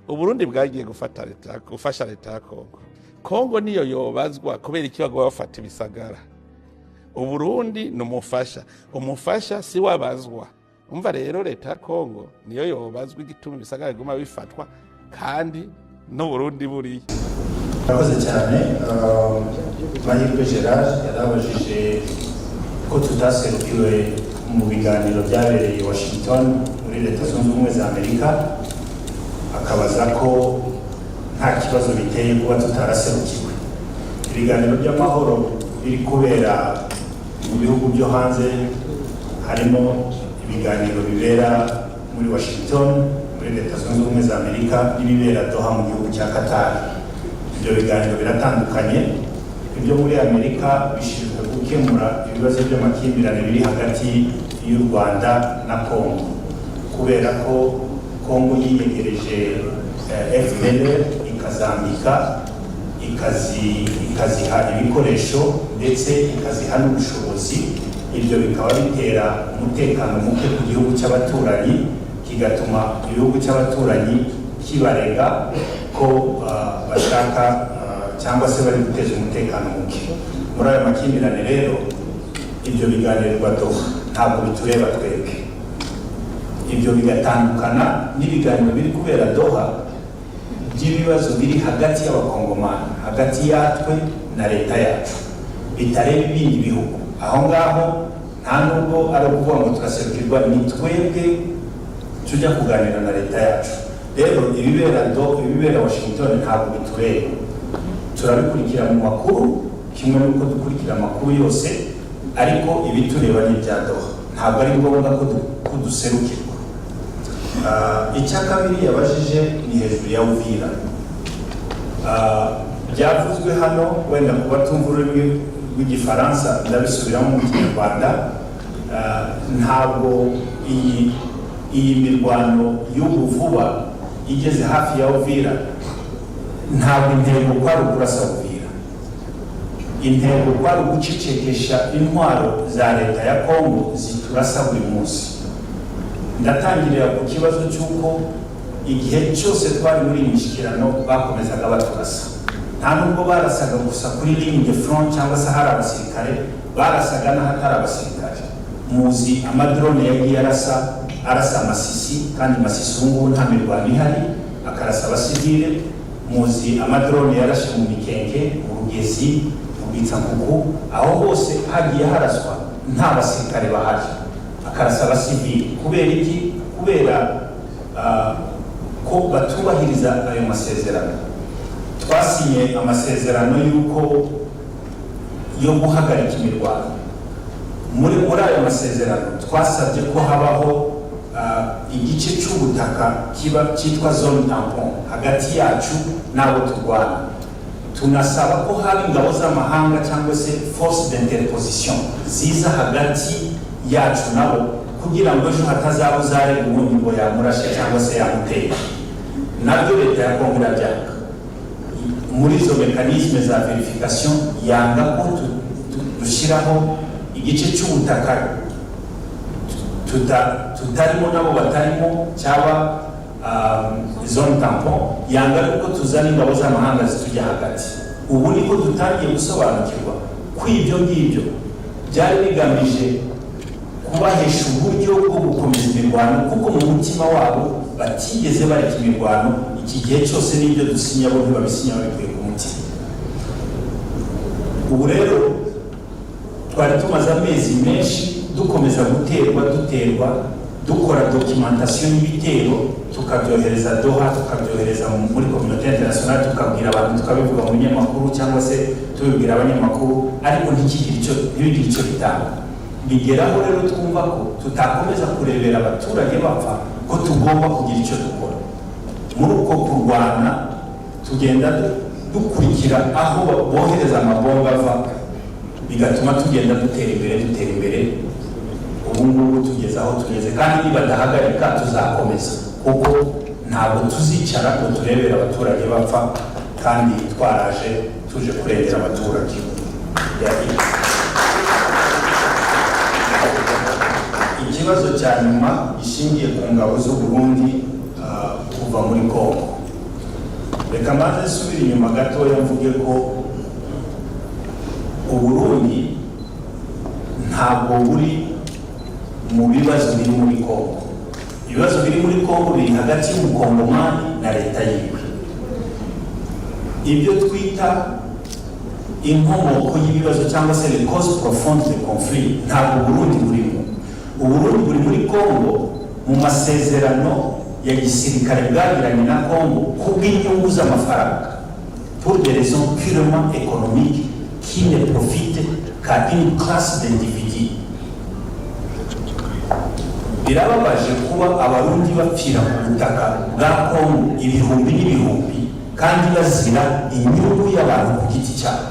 Uburundi bwagiye gufasha leta ya Kongo niyo yobazwa kubera iki bagwa bafata ibisagara. Uburundi umufasha si wabazwa. Umva rero leta ya Kongo niyo yobazwa igituma ibisagara biguma bifatwa kandi no Burundi buri. Murakoze cyane. Mahirwe Gerard yarabajije ko tutaserukiwe mu biganiro byabereye Washington muri Leta Zunze Ubumwe za Amerika, akabaza ko nta kibazo biteye kuba tutaraserukiwe. Ibiganiro by'amahoro biri kubera mu bihugu byo hanze, harimo ibiganiro bibera muri Washington muri Leta Zunze Ubumwe za Amerika n'ibibera Doha mu gihugu cya Qatar. Ibyo biganiro biratandukanye. Ibyo muri Amerika bishinzwe gukemura ibibazo by'amakimbirane biri hagati y'u Rwanda na Kongo, kubera ko Kongo yiyegereje FDLR ikazambika ikaziha ibikoresho ndetse ikaziha n'ubushobozi. Ibyo bikaba bitera umutekano muke ku gihugu cy'abaturanyi, kigatuma igihugu cy'abaturanyi kibarega ko bashaka cyangwa se bari guteza umutekano muke. Muri ayo makimbirane rero ibyo biganirwa Doha ntabwo bitureba twebwe. Ibyo bigatandukana n'ibiganiro biri kubera Doha by'ibibazo biri hagati y'abakongomani, hagati yatwe na leta yacu, bitareba ibindi bihugu. Aho ngaho nta nubwo ari ukuvuga ngo turaserukirwa, ni twebwe tujya kuganira na leta yacu. Rero ibibera Washington ntabwo bitureba. Turabikurikira mu makuru kimwe n'uko dukurikira amakuru yose, ariko ibitureba ni ibya Doha, ntabwo ari ngombwa ko duserukirwa. Icya kabiri yabajije ni hejuru ya Uvira. Byavuzwe hano, wenda kuba tumva ururimi rw'igifaransa ndabisubiramo mu Kinyarwanda. Ntabwo iyi mirwano y'ubu vuba igeze hafi ya Uvira, ntabwo intego kwari ukurasa Uvira. Intego kwari ugucecekesha intwaro za leta ya Kongo ziturasa buri munsi. Ndatangirira ku kibazo cy'uko igihe cyose twari muri imishyikirano bakomezaga baturasa. Nta nubwo barasaga gusa kuri ligne de front cyangwa se hari abasirikare, barasaga n'ahatari abasirikare. Muzi amadrone yagiye arasa Masisi, kandi Masisi ubu ngubu nta mirwano ihari, akarasa abasivile. Muzi amadrone yarashe mu Mikenke, mu Rugezi, mu Bitsankuku, aho hose hagiye haraswa nta basirikare bahari, akarasa abasivile. Kubera iki? Kubera ko batubahiriza ayo masezerano. Twasinye amasezerano y'uko yo guhagarika imirwano. Muri ayo masezerano twasabye ko habaho igice cy'ubutaka kiba cyitwa zone tampon hagati yacu n'abo turwana. Tunasaba ko haba ingabo z'amahanga cyangwa se force d'interposition ziza hagati yacu nabo, kugira ngo ejo hatazaba uzare ubundi ngo yamurashe cyangwa se yamuteye. Nabyo leta ya Kongo irabyanga. Muri izo mekanisme za verification yanga ko dushyiraho igice cy'ubutaka tutarimo nabo batarimo cyaba zone tampon. Yanga ko tuzana ingabo z'amahanga zitujya hagati. Ubu niko dutangiye gusobanukirwa ko ibyo ngibyo byari bigamije kubahesha uburyo bwo gukomeza imirwano, kuko mu mutima wabo batigeze bareka imirwano. Iki gihe cyose n'ibyo dusinya bo ntibabisinya babikuye ku mutima. Ubu rero twari tumaze amezi menshi dukomeza duterwa dukora documentation y'ibitero, tukabyohereza Doha, tukabyohereza muri communauté internationale, tukabwira abantu, tukabivuga mu binyamakuru cyangwa se tubibwira abanyamakuru, ariko ntibigire icyo bitanga. Bigeraho rero twumva ko tutakomeza kurebera abaturage bapfa, ko tugomba kugira icyo dukora. Muri uko kurwana tugenda dukurikira aho bohereza amabomba ava, bigatuma tugenda dutera imbere. Ubu ngubu tugeze aho tugeze, kandi nibadahagarika tuzakomeza, kuko ntabwo tuzicara ngo turebera abaturage bapfa, kandi twaraje tuje kurengera abaturage. Ikibazo cya nyuma gishingiye ku ngabo z'u Burundi kuva muri Kongo. reka maze nsubire inyuma gatoya mvuge ko Uburundi ntabwo buri mu bibazo biri muri Kongo. Ibibazo biri muri Kongo biri hagati y'umukongomani na leta yiwe. Ibyo twita inkomoko y'ibibazo cyangwa se les causes profondes de conflit ntabwo Burundi burimo. Uburundi buri muri Kongo mu masezerano ya gisirikare bwagiranye na Kongo kubw'inyungu z'amafaranga pour des raisons purement économiques qui ne profitent qu'à une classe d'individus. Birababaje kuba abarundi bapfira ku butaka bwa Kongo ibihumbi n'ibihumbi kandi bazira inyungu y'abantu ku giti cyabo.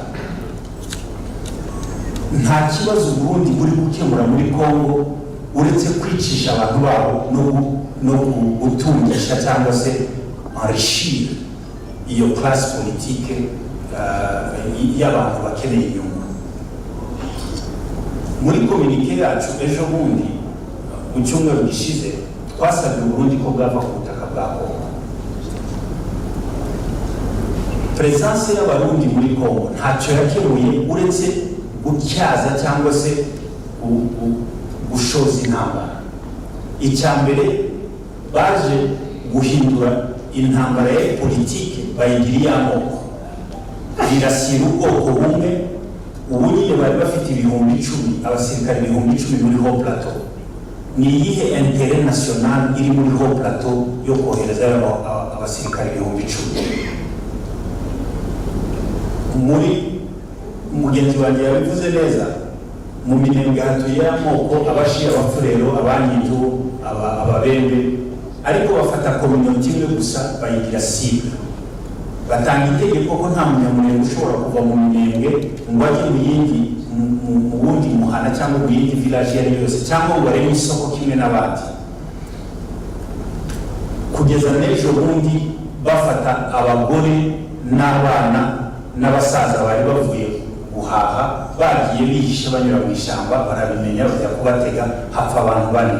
Nta kibazo Burundi buri gukemura muri Kongo uretse kwicisha abantu babo no gutungisha cyangwa se enrichir iyo classe politique y'abantu bakeneye inyungu. Muri communiqué yacu ejo bundi mu cyumweru gishize twasabye Burundi ko bwava ku butaka bwa Kongo. Presence y'abarundi muri Kongo ntacyo yakemuye uretse gutyaza cyangwa se gushoza intambara. Icya mbere baje guhindura intambara ya politike bayigiriye amoko, birasira ubwoko bumwe. Ubu nyine bari bafite ibihumbi 10 abasirikare ibihumbi 10 muri Haut Plateau. Ni iyihe intérêt national iri muri Haut Plateau yo kohereza abasirikare ibihumbi 10? Muri mugenzi wanjye yabivuze neza, mu minembwe hatuye amoko, abashira, abafurero, abanyitu, ababembe, ariko bafata community imwe gusa bayigira cible. Batanga itegeko ko nta munyamurenge ushobora kuva mu minembwe ngo ajye mu yindi mu wundi muhana cyangwa mu yindi village yari yose cyangwa ngo barebe isoko kimwe n'abandi. Kugeza n'ejo bundi bafata abagore n'abana n'abasaza bari bavuye guhaha bagiye bihisha banyura mu ishyamba, barabimenya bajya kubatega, hapfa abantu bane,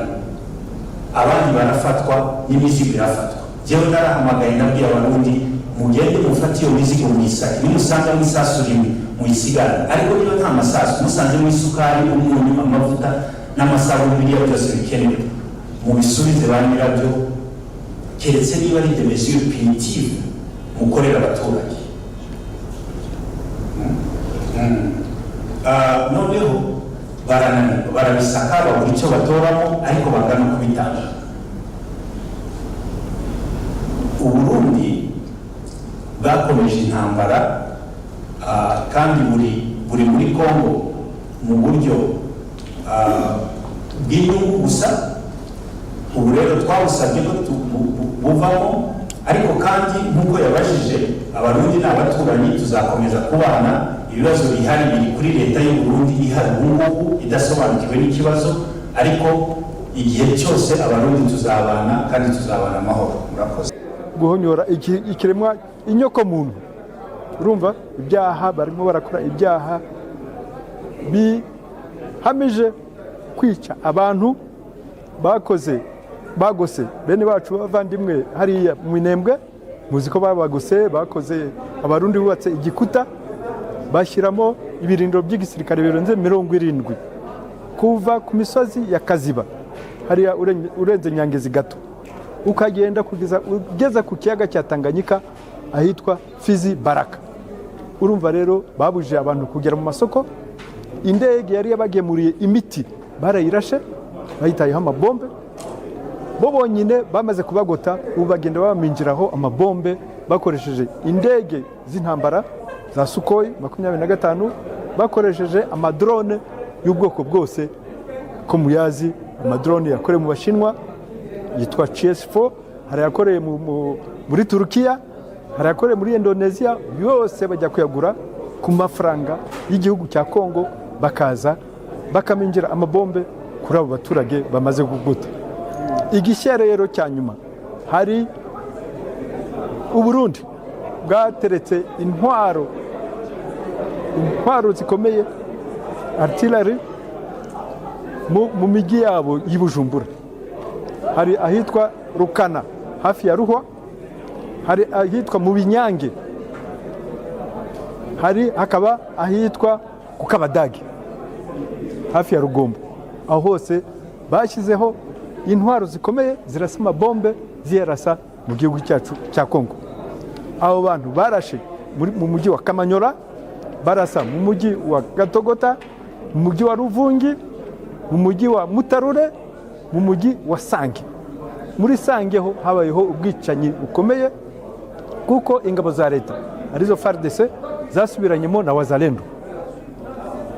abandi barafatwa n'imizigo irafatwa. Jewe narahamagaye nabwiye abarundi mugende mufate iyo mizigo mwisake, nimusanga mwisasu rimwe muyisigara, ariko niba nta masasu musanze mwisukari, umunyu, amavuta n'amasabuni biriya byose bikenewe mubisubize ba nyirabyo, keretse niba ari des mesures punitives mukorera abaturage. Noneho barananirwa, barabisaka, babura icyo batoramo, ariko bangana kubitanga. Uburundi bwakomeje intambara kandi buri muri Kongo mu buryo bw'inyungu gusa. Ubu rero twabusabye ko buvamo, ariko kandi nk'uko yabajije abarundi n'abaturanyi tuzakomeza kubana. Ibibazo bihari biri kuri leta y'u Burundi ihari ubu idasobanukiwe n'ikibazo, ariko igihe cyose abarundi tuzabana kandi tuzabana amahoro. Murakoze. Guhonyora ikiremwa inyoko muntu, urumva ibyaha barimo barakora, ibyaha bihamije kwica abantu bagose bene bacu bavandimwe hariya mu Minembwe. Muzi ko babagose, bakoze abarundi bubatse igikuta bashyiramo ibirindiro by'igisirikare birenze 70 kuva ku misozi ya Kaziba hariya urenze Nyangezi gato ukagenda ugeza ku kiyaga cya Tanganyika ahitwa Fizi Baraka. Urumva rero babuje abantu kugera mu masoko. Indege yari yabagemuriye imiti barayirashe bayitayeho amabombe, bo bonyine bamaze kubagota. Ubu bagenda babaminjiraho amabombe bakoresheje indege z'intambara za Sukhoi 25, bakoresheje amadrone y'ubwoko bwose ko muyazi. Amadrone yakorewe mu Bashinwa yitwa CS4, hari yakoreye muri Turukiya, hari yakoreye muri Indonesia. Yose bajya kuyagura ku mafaranga y'igihugu cya Kongo, bakaza bakaminjira amabombe kuri abo baturage bamaze guguta. Igishya rero cya nyuma, hari Uburundi bwateretse intwaro zikomeye, artillery mu migi yabo y'Ibujumbura. Hari ahitwa Rukana hafi ya Ruhwa, hari ahitwa mu Binyange, hakaba ahitwa ku Kabadage hafi ya Rugombo. Aho hose bashyizeho intwaro zikomeye zirasa amabombe ziyarasa mu gihugu cyacu cya Kongo. Abo bantu barashe mu mujyi wa Kamanyola, barasa mu mujyi wa Gatogota, mu mujyi wa Ruvungi, mu mujyi wa Mutarure, mu mujyi wa Sange. Muri Sange ho habayeho ubwicanyi bukomeye kuko ingabo za leta arizo FARDC zasubiranyemo na Wazalendo.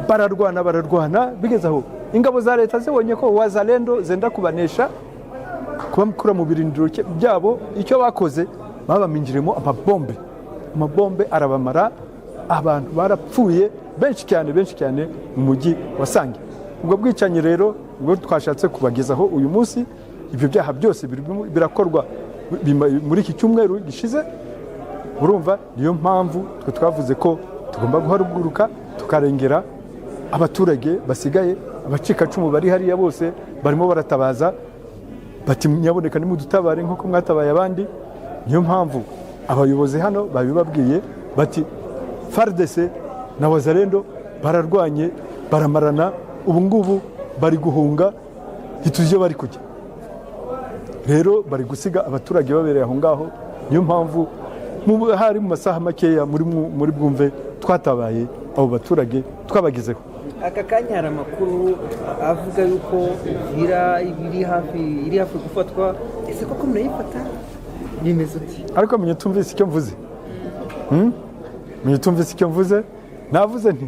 Bararwana bigeze aho ingabo za leta zibonye ko Wazalendo zenda kubanesha, kubamukura mu birindiro byabo. Icyo bakoze babaminjiremo amabombe arabamara, abantu barapfuye benshi cyane mu mujyi wa Sange. Ubwo bwicanyi rero ubwo twashatse kubagezaho uyu munsi. Ibyo byaha byose birakorwa muri iki cyumweru gishize. Urumva, niyo mpamvu twe twavuze ko tugomba guhaguruka tukarengera abaturage basigaye. Abacikacumu bari hariya bose barimo baratabaza bati nyaboneka nimudutabare nk'uko mwatabaye abandi. Niyo mpamvu abayobozi hano babibabwiye bati FARDC na Wazalendo bararwanye baramarana, ubu ngubu bari guhunga ntituzi iyo bari kujya. Rero bari gusiga abaturage babereye aho ngaho. Niyo mpamvu hari mu masaha makeya muri bwumve twatabaye abo baturage twabagezeho. Aka kanya hari amakuru avuga yuko iri hafi gufatwa. Ese koko murayifata? Bimeze uti? Ariko menye tumvise icyo mvuze. Navuze nti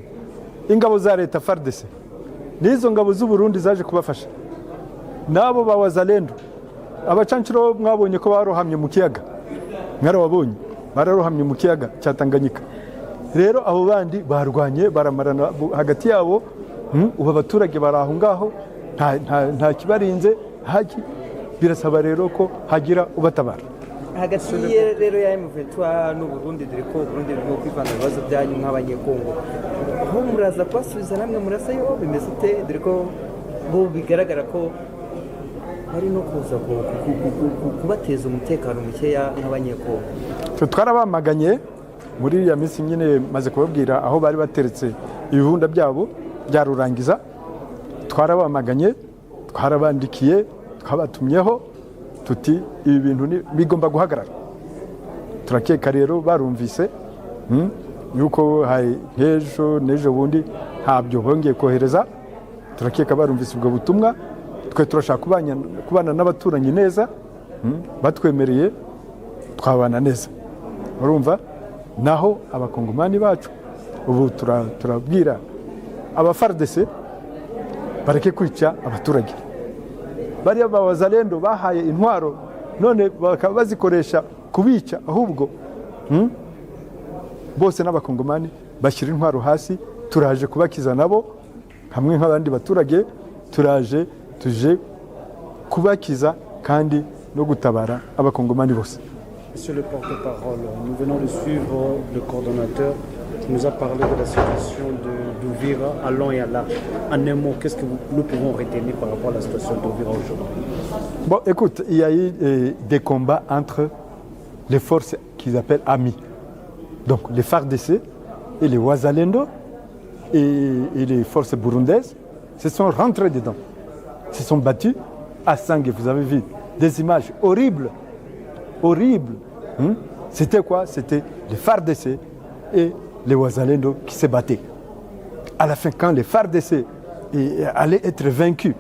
ingabo za leta FARDC n'izo ngabo z'u Burundi zaje kubafasha, nabo ba Wazalendo. Abacancuro mwabonye ko barohamye mu kiyaga, mwarababonye bararohamye mu kiyaga cya Tanganyika. Rero abo bandi barwanye baramarana hagati yabo. Ubu abaturage baraho ngaho nta kibarinze. Birasaba rero ko hagira ubatabara. Hagati rero ya M23 n'u Burundi, dore ko Burundi burimo kwivana ibibazo byanyu nk'abanyekongo, aho muraza kubasubiza namwe murasayo bimeze ute? Dore ko bo bigaragara ko bari no kuza kubateza umutekano mukeya nk'abanyekongo. Twarabamaganye muri ya minsi nyine maze kubabwira aho bari bateretse ibihunda byabo bya Rurangiza. Twarabamaganye, twarabandikiye, twabatumyeho tuti ibi bintu bigomba guhagarara. Turakeka rero barumvise yuko hari n'ejo bundi ntabyo bongeye kohereza. Turakeka barumvise ubwo butumwa. Twe turashaka kubana n'abaturanyi neza, batwemereye twabana neza. Urumva, naho abakongomani bacu ubu turabwira aba FARDC bareke kwica abaturage. Bariya ba Wazalendo bahaye intwaro none bakaba bazikoresha kubica, ahubwo bose n'abakongomani bashyira intwaro hasi. Turaje kubakiza nabo hamwe nk'abandi baturage, tuje kubakiza kandi no gutabara abakongomani bose. Monsieur le porte-parole, nous venons de suivre le coordonnateur qui nous a parlé de la situation d'Uvira à long et à large. En un mot, qu'est-ce que nous pouvons retenir par rapport à la situation d'Uvira aujourd'hui? Bon, écoute, il y a eu des combats entre les forces qu'ils appellent amis. Donc les FARDC et les Wazalendo et les forces burundaises se sont rentrés dedans. Se sont battus à Sangue. Vous avez vu des images horribles. C'était quoi? C'était les FARDC et les Wazalendo qui se battaient. À la fin, quand les FARDC allaient être vaincus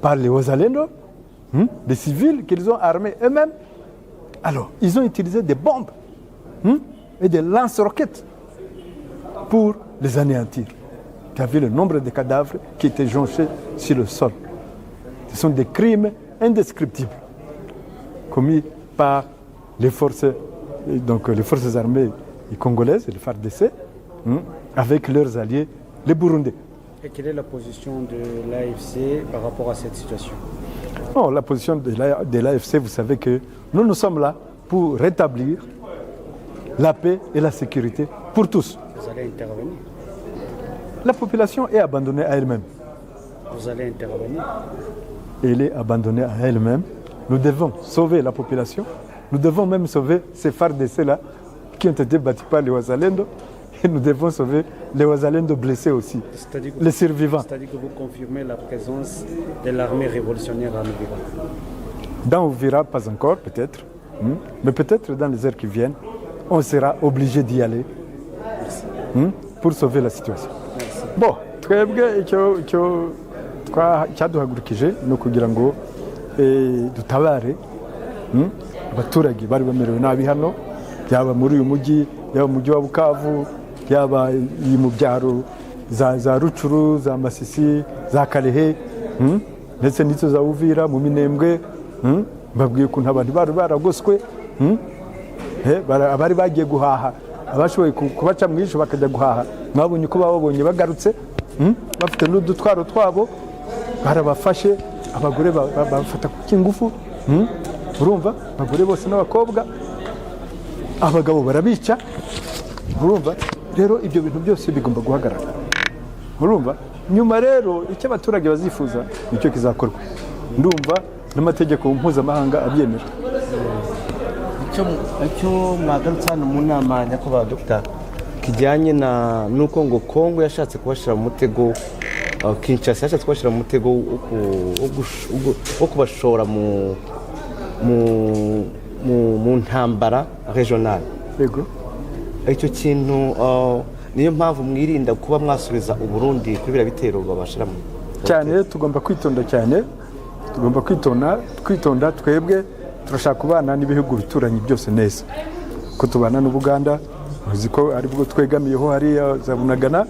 par les Wazalendo, des civils qu'ils ont armés eux-mêmes, alors ils ont utilisé des bombes et des lance-roquettes pour les anéantir. Tu as vu le nombre de cadavres qui étaient jonchés sur le sol. Ce sont des crimes indescriptibles commis par les forces armées congolaises, les FARDC, avec leurs alliés, les Burundais. Et quelle est la position de l'AFC par rapport à cette situation? Non, la position de l'AFC, vous savez que nous sommes là pour rétablir la paix et la sécurité pour tous. Vous allez intervenir? La population est abandonnée à elle-même. Vous allez intervenir? Elle est abandonnée à elle-même. Nous devons sauver la population nous devons même sauver ces FARDC-là qui ont été battus par les Wazalendo. Et nous devons sauver les Wazalendo blessés aussi, les survivants. C'est-à-dire que vous confirmez la présence de l'armée révolutionnaire en Uvira? Dans Uvira, pas encore, peut-être. Mais peut-être dans les heures qui viennent, on sera obligé d'y aller pour sauver la situation. Bon, twebwe icyo cyaduhagurukije ni ukugira ngo dutabare abaturage bari bamerewe nabi hano, yaba muri uyu mujyi, yaba mu mujyi wa Bukavu, yaba mu byaro za Rucuru, za Masisi, za Kalehe, ndetse n'izo za Uvira mu Minembwe. Babwiye ukuntu abantu bari baragoswe, abari bagiye guhaha, abashoboye kubaca mu ijoro bakajya guhaha, mwabonye uko babonye bagarutse bafite n'udutwaro twabo, barabafashe, abagore bafata ku kingufu, urumva, abagore bose n'abakobwa, abagabo barabica, urumva. Rero ibyo bintu byose bigomba guhagarara, urumva. Nyuma rero icyo abaturage bazifuza nicyo kizakorwa, ndumva n'amategeko mpuzamahanga abyemera. Icyo mwagarutse hano mu nama nyakubahwa Dr. kijyanye n'uko ngo Kongo yashatse kubashyira mu mutego, Kinshasa yashatse kubashyira mu mutego wo kubashora mu ntambara regional. Yego. Icyo kintu niyo mpamvu mwirinda kuba mwasubiza Uburundi kuri biriya bitero babashiramo cyane. Tugomba kwitonda cyane, tugomba kwitonda. Twebwe turashaka kubana n'ibihugu bituranye byose neza, ko tubana n'Ubuganda, uzi ko ari bwo twegamiyeho hariya za Bunagana,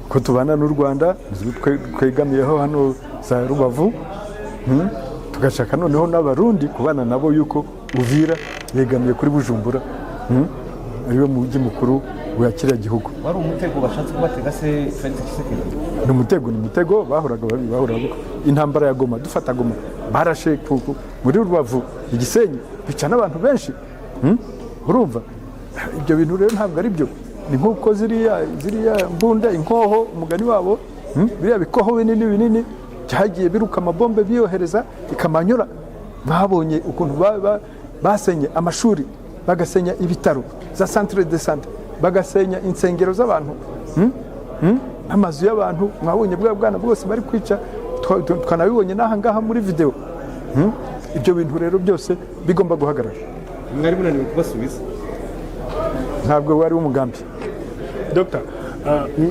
ko tubana n'u Rwanda, uzi ko twegamiyeho hano za Rubavu, tugashaka noneho n'Abarundi kubana nabo, yuko Uvira yegamiye kuri Bujumbura, ariwe mujyi mukuru wa kiriya gihugu. Wari umutego bashatse kubatega se Felix Tshisekedi? Ni umutego bahuraga intambara ya Goma, dufata Goma, barashe muri Rubavu, Igisenyi, bica n'abantu benshi, urumva. Ibyo bintu rero ntabwo ari byo, ni nk'uko ziriya mbunda, inkoho, umugani wabo, biriya bikoho binini byagiye biruka amabombe biyohereza ikamanyura. Babonye ukuntu basenye amashuri, bagasenya ibitaro za centre de santé, bagasenya insengero z'abantu, amazu y'abantu. Mwabonye bwa bwana bwose bari kwica, twanabibonye n'aha ngaha muri video. Ibyo bintu rero byose bigomba guhagarara. Mwari munaniwe kubasubiza? Ntabwo wari umugambi. Dr.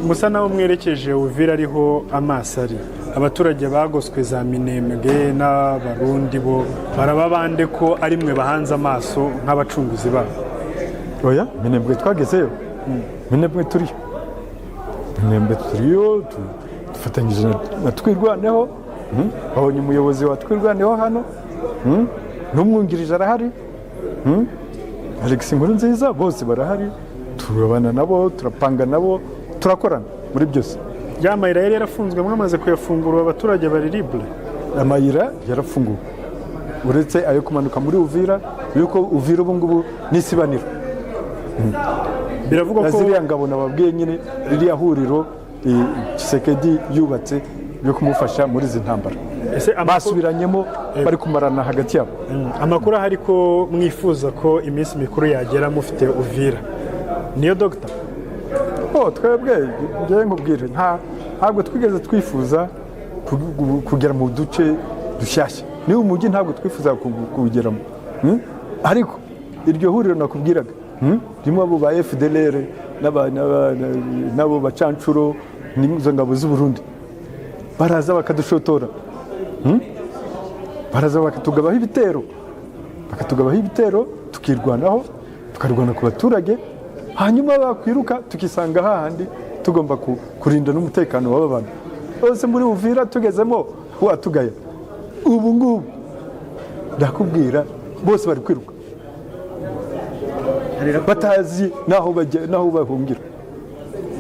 Musa naho mwerekeje Uvira ariho amaso ari, abaturage bagoswe za Minembwe n'Abarundi bo barababande ko ari mwe bahanze amaso nk'abacunguzi babo? Oya, Minembwe twagezeyo, Minembwe turiyo, dufatanyije na Twirwaneho, babonye umuyobozi wa Twirwaneho hano, n'umwungirije arahari, Alex Nkurunziza, bose barahari, turabana nabo, turapanga nabo, turakorana muri byose. Ya mayira yari yarafunzwe, mwamaze kuyafungura, abaturage bari libre? Amayira yarafunguwe, uretse ayo kumanuka muri Uvira, yuko Uvira ubu ngubu n'isibaniro. Biravugwa ko ziriya ngabo nababwiye nyine, ririya huriro Tshisekedi yubatse yo kumufasha muri izi ntambara, basubiranyemo, bari kumarana hagati yabo. Amakuru ahari ko mwifuza ko iminsi mikuru yagera mufite Uvira, niyo Dr. Twebwe ngiye nkubwire, ntabwo twigeze twifuza kugera mu duce dushyashya, niba umujyi ntabwo twifuza kuwugeramo, ariko iryo huriro nakubwiraga, rimwe abo ba FDLR n'abo bacancuro n'izo ngabo z'u Burundi baraza bakadushotora, baraza bakatugabaho ibitero, tukirwanaho, tukarwana ku baturage, hanyuma bakwiruka tukisanga hahandi tugomba kurinda n'umutekano w'aba bantu bose. Muri Uvira tugezemo watugaya, ubu ngubu ndakubwira bose bari kwiruka, batazi naho bahungira,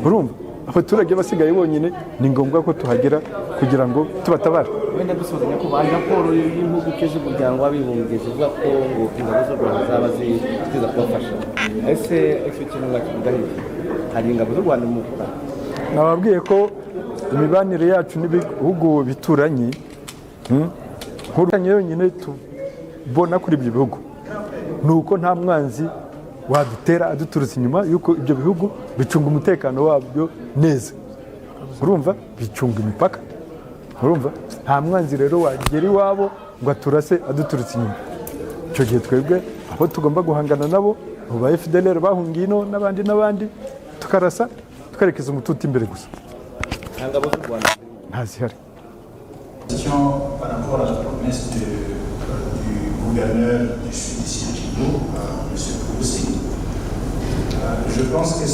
urumva. Abaturage basigaye bonyine, ni ngombwa ko tuhagera kugira ngo tubatabare. Wenda dusuzanya ko raporo y'impuguke z'umuryango w'abibumbye zivuga ko ngo ingabo z'u Rwanda zaba ziza kubafasha, ese icyo kintu bakivugaho? Hari ingabo z'u Rwanda mu Rwanda? Nababwiye ko imibanire yacu n'ibihugu bituranye, nk'uranye yonyine tubona kuri ibyo bihugu, ni uko nta mwanzi wadutera aduturutse inyuma yuko ibyo bihugu bicunga umutekano wabyo neza, urumva bicunga imipaka, urumva nta mwanzi rero wagera iwabo ngo aturase aduturutse inyuma. Icyo gihe twebwe aho tugomba guhangana nabo ba FDLR bahungiye ino n'abandi tukarasa tukarekeza umututu imbere gusa. Ntazihari. Par rapport à la promesse du gouverneur du Sud ici de Kivu, M. Kouroussi, je pense que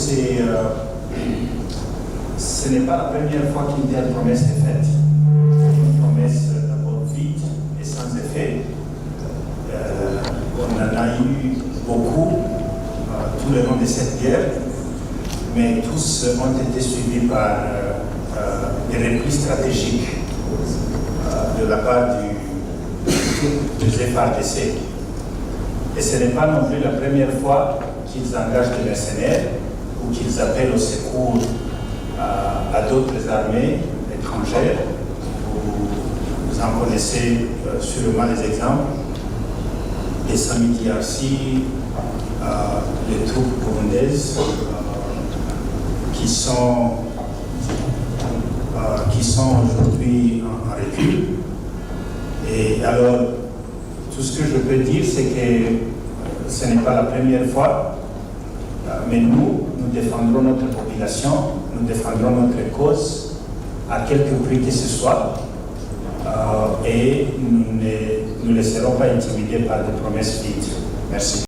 ce n'est pas la première fois qu'une telle promesse est faite. Une promesse d'abord vide et sans effet. On en a eu beaucoup tout le long de cette guerre, mais tous ont été suivis par des replis stratégiques de la part du FARDC. Et ce n'est pas non plus la première fois qu'ils engagent des mercenaires ou qu'ils appellent au secours à d'autres armées étrangères. Vous en connaissez sûrement les exemples. Les Samidi-Arsi, les troupes burundaises qui sont aujourd'hui en recul. Et alors, tout ce que je peux dire, c'est que ce n'est pas la première fois, mais nous défendrons notre population, nous défendrons notre cause, à quelque prix que ce soit, et nous ne laisserons pas intimider par des promesses vides. Merci.